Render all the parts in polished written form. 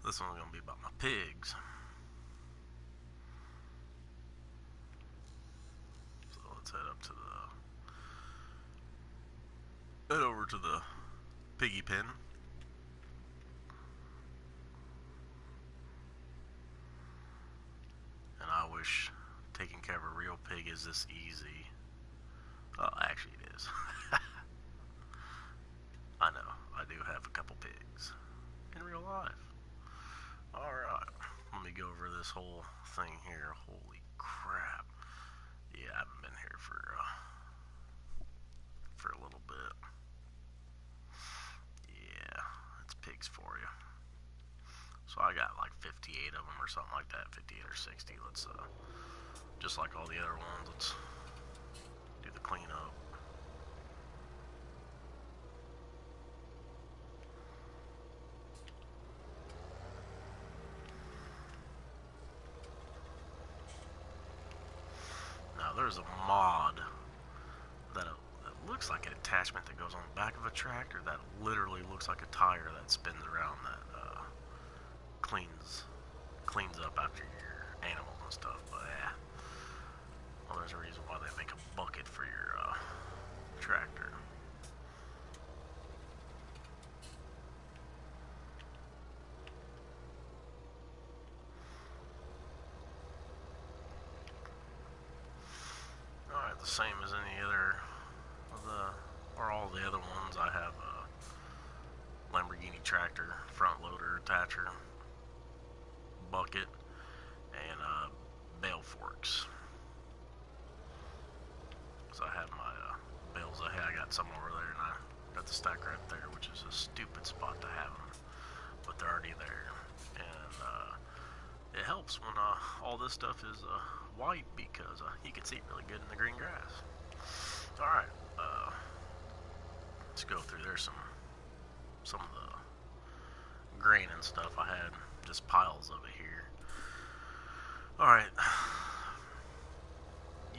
This one's gonna be about my pigs. So let's head over to the piggy pen. And I wish taking care of a real pig is this easy. Oh, actually it is. I know, I do have a couple pigs in real life. Alright, let me go over this whole thing here. Holy crap. Yeah, I haven't been here for a little bit. Yeah, it's pigs for you. So I got like 58 of them or something like that, 58 or 60. Let's, just like all the other ones, let's do the cleanup. Now there's a mod that looks like an attachment that goes on the back of a tractor that literally looks like a tire that spins around that cleans up after your animals and stuff. But yeah, well, there's a reason why they make a bucket for your tractor. Alright, the same as any other of or all the other ones. I have a Lamborghini tractor, front loader, attacher, bucket, and bale forks. So I have my bales. I got some over there, and I got the stack right there, which is a stupid spot to have them, but they're already there. And it helps when all this stuff is white, because you can see it really good in the green grass. Alright, let's go through. There's some of the grain and stuff. I had just piles of it here. Alright,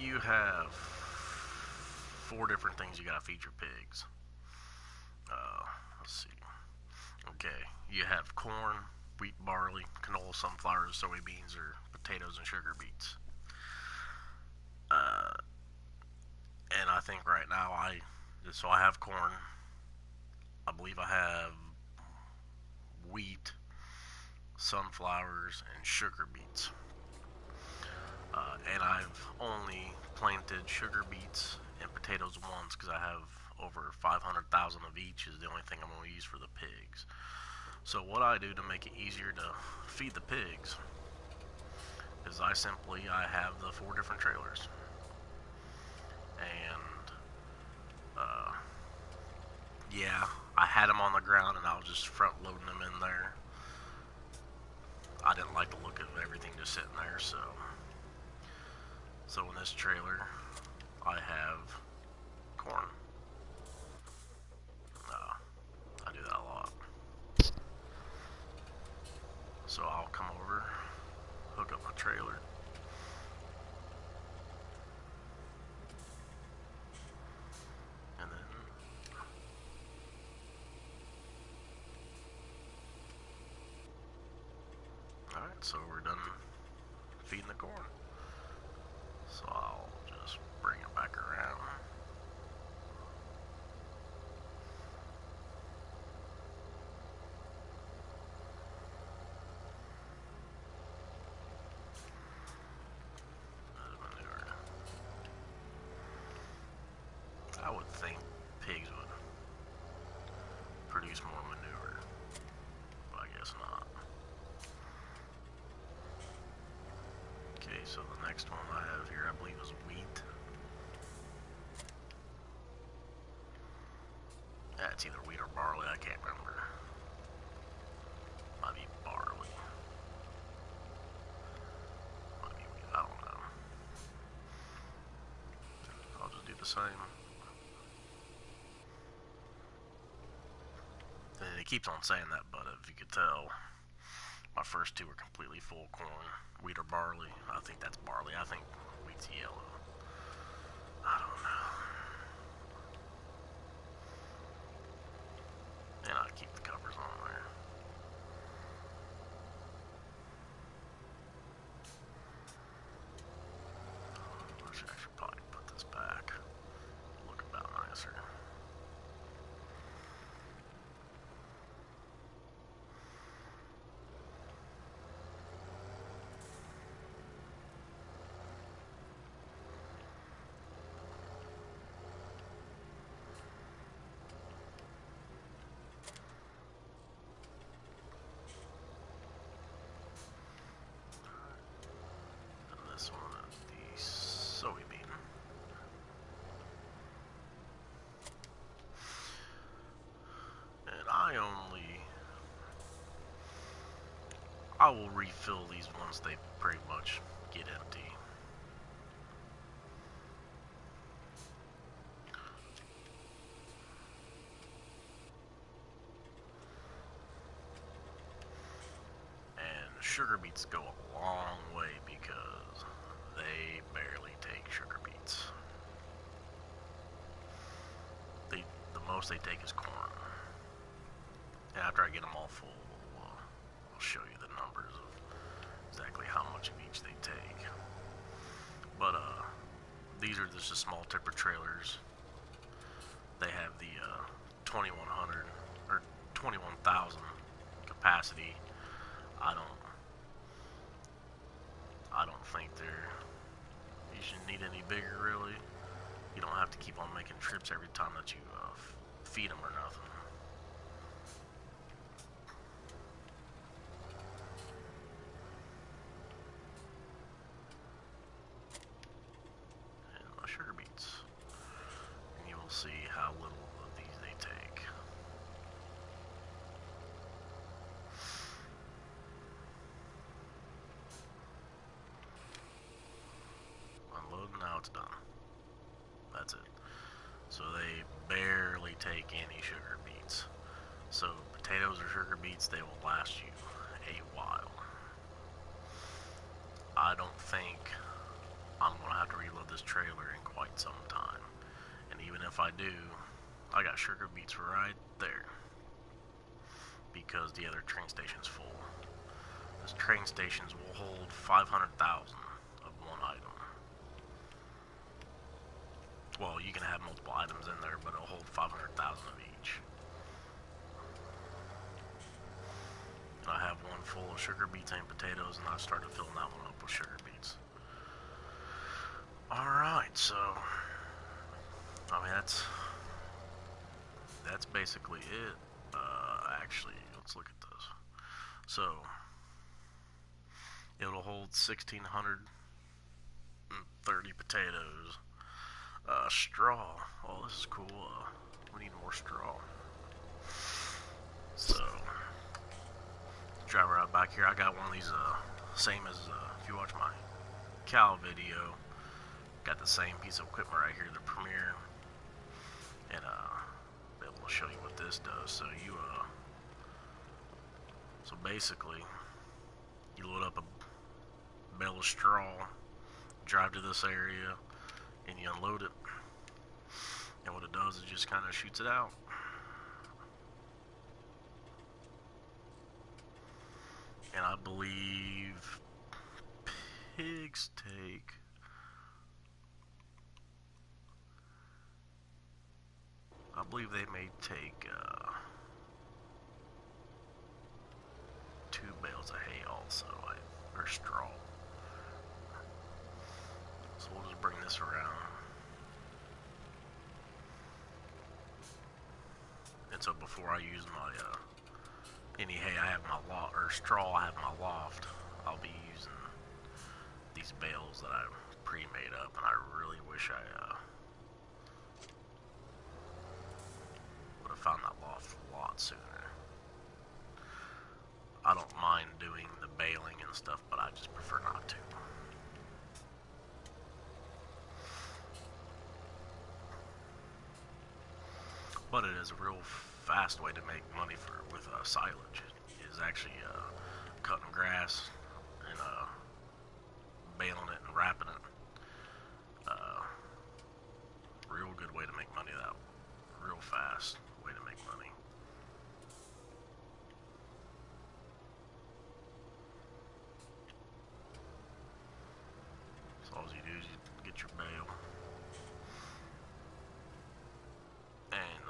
you have 4 different things you gotta feed your pigs. Let's see. Okay, you have corn, wheat, barley, canola, sunflowers, soybeans, or potatoes and sugar beets. And I think right now I have corn. I believe I have wheat, sunflowers, and sugar beets. And I've only planted sugar beets and potatoes once, because I have over 500,000 of each is the only thing I'm going to use for the pigs. So what I do to make it easier to feed the pigs is I have the 4 different trailers, and yeah, I had them on the ground and I was just front loading them in there. I didn't like the look of everything just sitting there, so in this trailer I have corn. I do that a lot. So I'll come over, hook up my trailer, and then alright, so we're done feeding the corn. So I'll just bring it back around. Manure. I would think pigs would produce more manure, but I guess not. Okay, so the next one I have here, I believe, is wheat. Yeah, it's either wheat or barley, I can't remember. Might be barley. Might be wheat, I don't know. I'll just do the same. And it keeps on saying that, but if you could tell, my first 2 are completely full corn. Wheat or barley. I think that's barley. I think wheat's yellow. I don't know. And I keep the covers on there. I will refill these once they pretty much get empty. And sugar beets go a long way because they barely take sugar beets. The most they take is corn. And after I get them all full, I'll show you the numbers of exactly how much of each they take. But these are just the small tipper trailers. They have the 2100 or 21,000 capacity. I don't think you should need any bigger, really. You don't have to keep on making trips every time that you feed them or nothing. And my sugar beets. And you will see how little of these they take. Unload, now it's done. That's it. So they barely take any sugar beets. So potatoes or sugar beets, they will last you a while. I don't think I'm going to have to reload this trailer in quite some time. And even if I do, I got sugar beets right there. Because the other train station's full. This train stations will hold 500,000 of one item. Well, you can have multiple items in there, but it'll hold 500,000 of each. And I have one full of sugar beets and potatoes, and I started filling that one up with sugar beets. Alright, so I mean that's basically it. Actually, let's look at this. So it'll hold 1,630 potatoes. Straw. Oh, this is cool. We need more straw. So, drive around back here. I got one of these, same as, if you watch my cow video, got the same piece of equipment right here, the Premiere, and, be able to show you what this does. So so basically, you load up a bale of straw, drive to this area, and you unload it, and what it does is just kind of shoots it out. And I believe pigs take, I believe they may take 2 bales of hay also, or straw. So we'll just bring this around. And so before I use my any hay I have in my loft, or straw I have in my loft, I'll be using these bales that I pre-made up, and I really wish I would have found that loft a lot sooner. I don't mind doing the baling and stuff, but I just prefer not to. But it is a real fast way to make money with silage. It is actually cutting grass and baling it and wrapping it. Real good way to make money that real fast way to make money. So all you do is you get your bale, and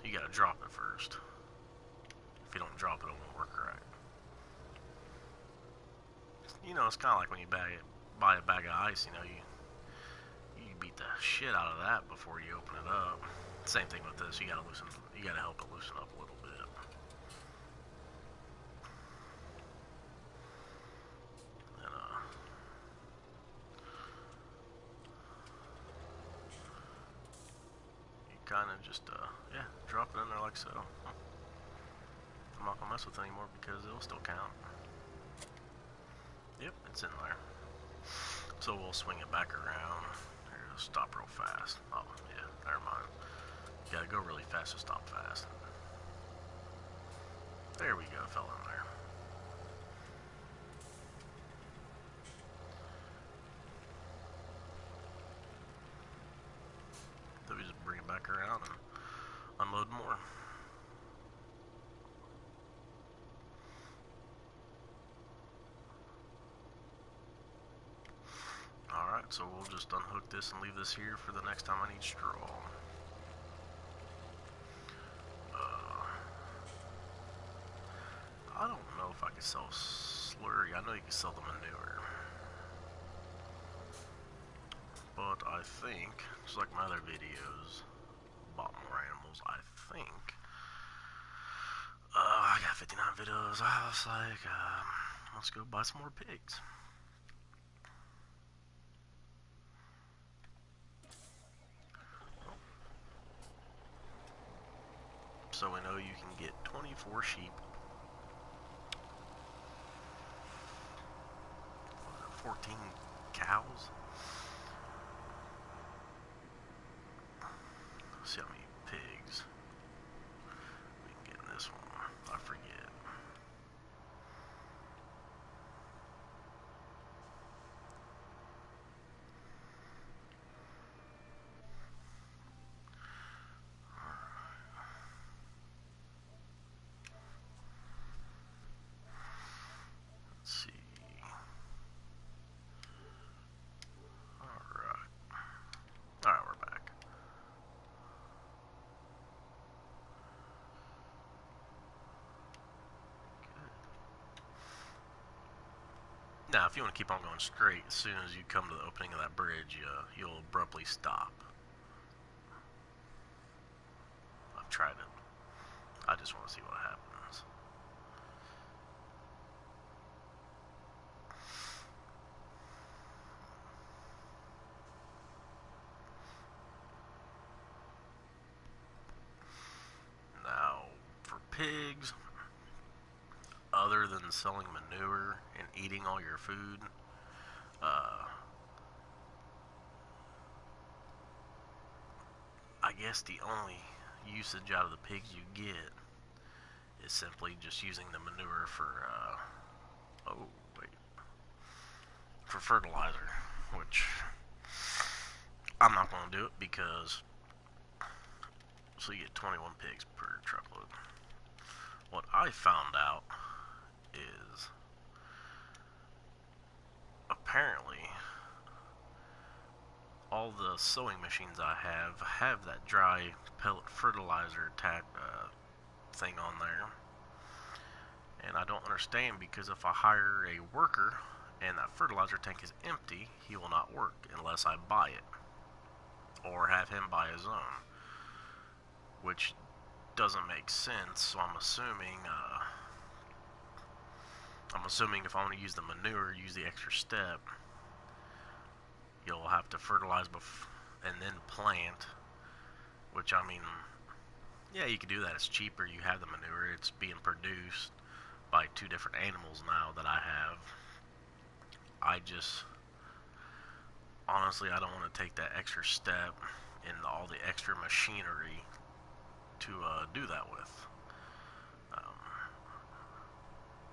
you gotta drop it first. If you don't drop it, it won't work right. You know, it's kind of like when you buy a bag of ice. You know, you beat the shit out of that before you open it up. Same thing with this. You gotta help it loosen up a little bit. And you kind of just yeah, drop it in there like so. I'm not gonna mess with it anymore because it'll still count. Yep, it's in there. So we'll swing it back around. Here, stop real fast. Oh, yeah, never mind. You gotta go really fast to stop fast. There we go, fell in there. So we just bring it back around and unload more. Alright, so we'll just unhook this and leave this here for the next time I need straw. I don't know if I can sell slurry. I know you can sell the manure. But I think, just like my other videos, bought more animals, I think. I got 59 videos. I was like, let's go buy some more pigs. So we know you can get 24 sheep, 14 cows. Let's see how many pigs we can get in this one. I forget. Let's see. Alright, we're back. Now, if you want to keep on going straight, as soon as you come to the opening of that bridge, you'll abruptly stop. I've tried it. I just want to see what happens. Now, for pigs, other than selling manure and eating all your food, I guess the only usage out of the pigs you get is simply just using the manure for, for fertilizer, which I'm not going to do it because, so you get 21 pigs per truckload. What I found out is apparently all the sowing machines I have that dry pellet fertilizer thing on there, and I don't understand because if I hire a worker and that fertilizer tank is empty, he will not work unless I buy it or have him buy his own, which doesn't make sense. So I'm assuming if I want to use the manure, use the extra step, you'll have to fertilize and then plant, which, I mean, yeah, you can do that. It's cheaper. You have the manure. It's being produced by 2 different animals now that I have. I just, honestly, I don't want to take that extra step and all the extra machinery to do that with.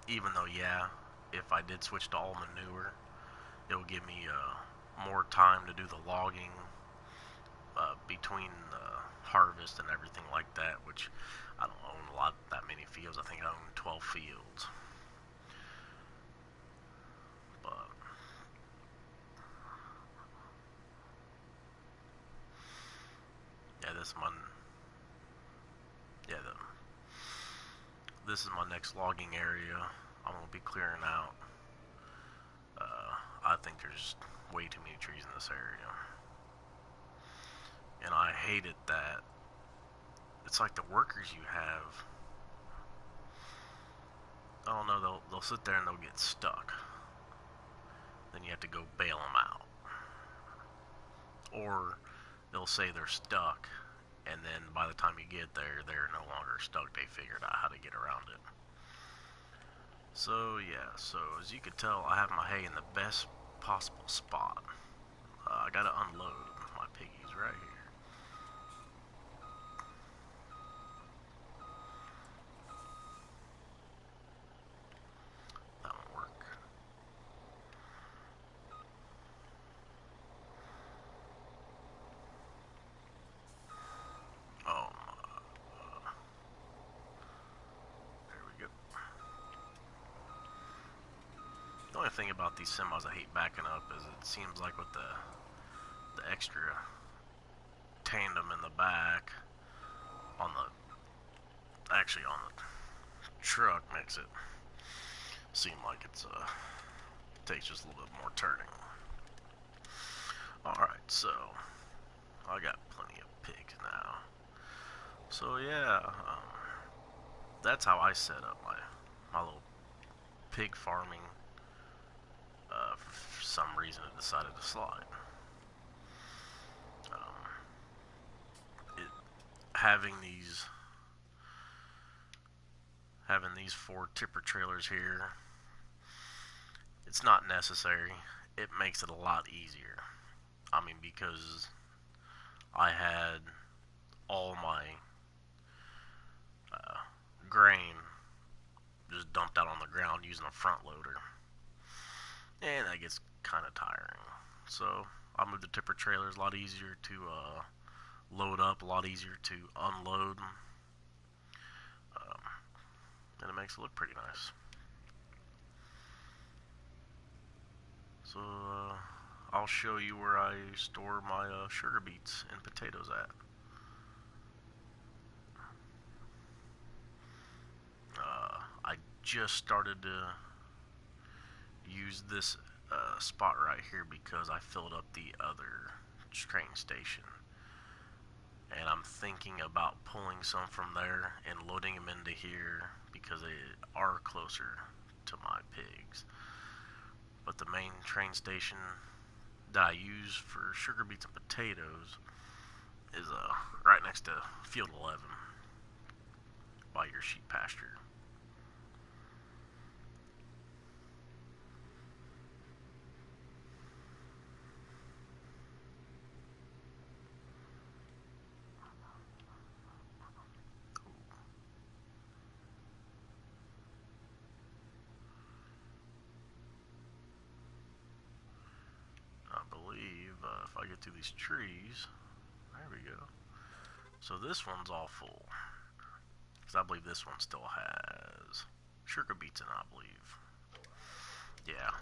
Even though, yeah, if I did switch to all manure, it will give me more time to do the logging between harvest and everything like that, which I don't own that many fields. I think I own 12 fields. But yeah, this is my next logging area. I'm gonna be clearing out. I think there's way too many trees in this area, and I hate it that it's like the workers you have, I don't know, they'll sit there and they'll get stuck. Then you have to go bail them out, or they'll say they're stuck and then by the time you get there, they're no longer stuck. They figured out how to get around it. So yeah, so as you can tell, I have my hay in the best possible spot. I gotta unload my piggies right here. That won't work. Oh my. There we go. The only thing about these semis I hate backing up is it seems like with the extra tandem in the back on the actually on the truck makes it seem like it's takes just a little bit more turning. Alright, so I got plenty of pigs now. So yeah, that's how I set up my little pig farming. For some reason it decided to slide. Having these 4 tipper trailers here, it's not necessary. It makes it a lot easier. I mean, because I had all my grain just dumped out on the ground using a front loader, and that gets kind of tiring. So I moved the tipper trailers. A lot easier to load up, a lot easier to unload, and it makes it look pretty nice. So I'll show you where I store my sugar beets and potatoes at. I just started to use this spot right here because I filled up the other train station, and I'm thinking about pulling some from there and loading them into here because they are closer to my pigs. But the main train station that I use for sugar beets and potatoes is right next to Field 11 by your sheep pasture. I believe if I get through these trees, there we go. So this one's all full, because I believe this one still has sugar beets in it, I believe. Yeah.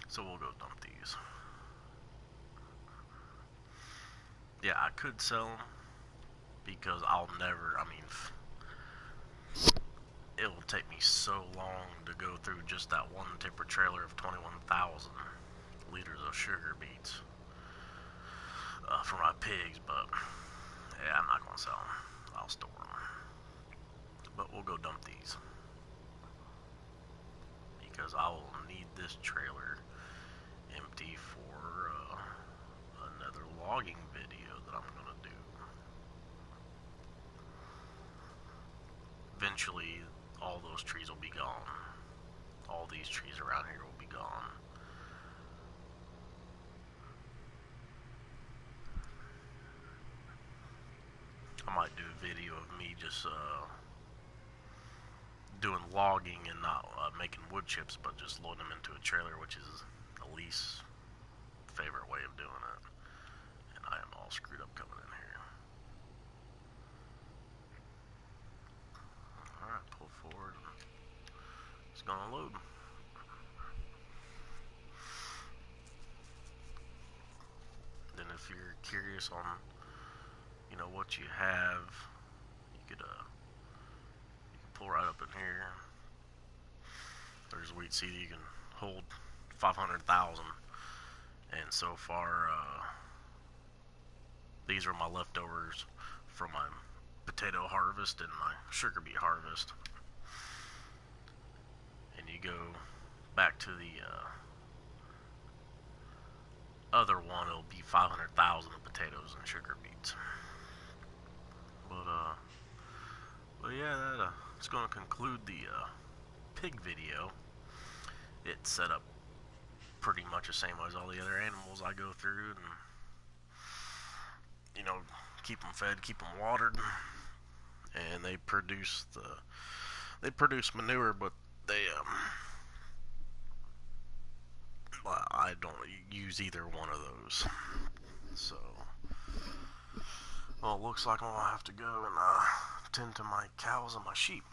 So we'll go dump these. Yeah, I could sell them, because I'll never, I mean, it will take me so long to go through just that one tipper trailer of 21,000 liters of sugar beets for my pigs, but yeah, I'm not going to sell them. I'll store them. But we'll go dump these, because I will need this trailer empty for another logging video that I'm going to do. Eventually, all those trees will be gone. All these trees around here will be gone. I might do a video of me just doing logging and not making wood chips, but just loading them into a trailer, which is the least favorite way of doing it. And I am all screwed up coming in here. Alright, pull forward. It's gonna load. Then if you're curious on, you know, what you have, you can pull right up in here. There's wheat seed. You can hold 500,000, and so far these are my leftovers from my potato harvest and my sugar beet harvest. And you go back to the other one it'll be 500,000 of potatoes and sugar beets. But yeah, that's going to conclude the pig video. It's set up pretty much the same as all the other animals I go through, and you know, keep them fed, keep them watered, and they produce manure, but they I don't use either one of those. So, well, it looks like I'm gonna have to go and tend to my cows and my sheep.